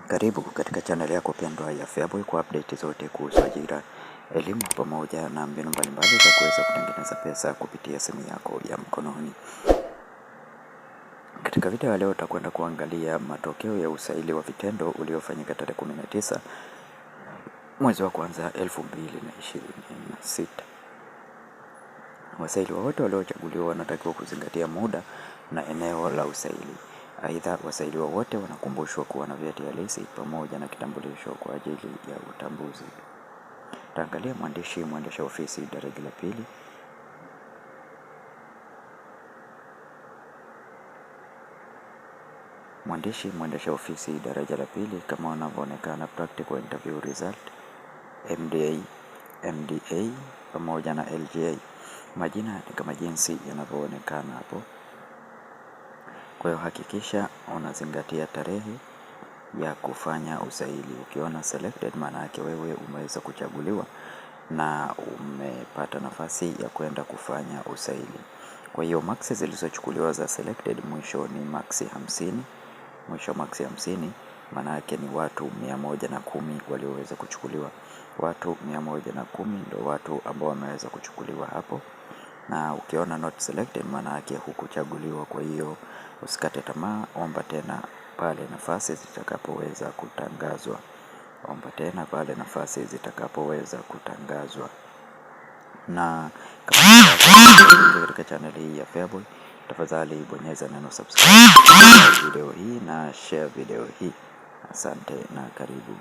Karibu katika channel yako pendwa ya Feaboy kwa update zote kuhusu ajira, elimu pamoja na mbinu mbalimbali za kuweza kutengeneza pesa kupitia simu yako ya mkononi. Katika video ya leo utakwenda kuangalia matokeo ya usaili wa vitendo uliofanyika tarehe 19 mwezi wa kwanza 2026. Wasaili wote waliochaguliwa wanatakiwa kuzingatia muda na eneo la usaili. Aidha, wasaili wote wanakumbushwa kuwa na vyeti halisi pamoja na kitambulisho kwa ajili ya utambuzi. Taangalia mwendesha ofisi daraja la pili. Mwendesha ofisi daraja la pili kama wanavyoonekana practical interview result, MDA pamoja na LGA. Majina ni kama jinsi yanavyoonekana hapo. Kwa hiyo hakikisha unazingatia tarehe ya kufanya usaili. Ukiona selected, maana yake wewe umeweza kuchaguliwa na umepata nafasi ya kwenda kufanya usaili. Kwa hiyo max zilizochukuliwa za selected mwisho ni max 50. Mwisho max 50 maana yake ni watu 110 walioweza kuchukuliwa. Watu 110 ndio watu ambao wameweza kuchukuliwa hapo. Na ukiona not selected maana yake hukuchaguliwa. Kwa hiyo usikate tamaa, omba tena pale nafasi zitakapoweza kutangazwa. Na kama katika channel hii ya Feaboy, tafadhali bonyeza neno subscribe video hii na share video hii. Asante na karibu.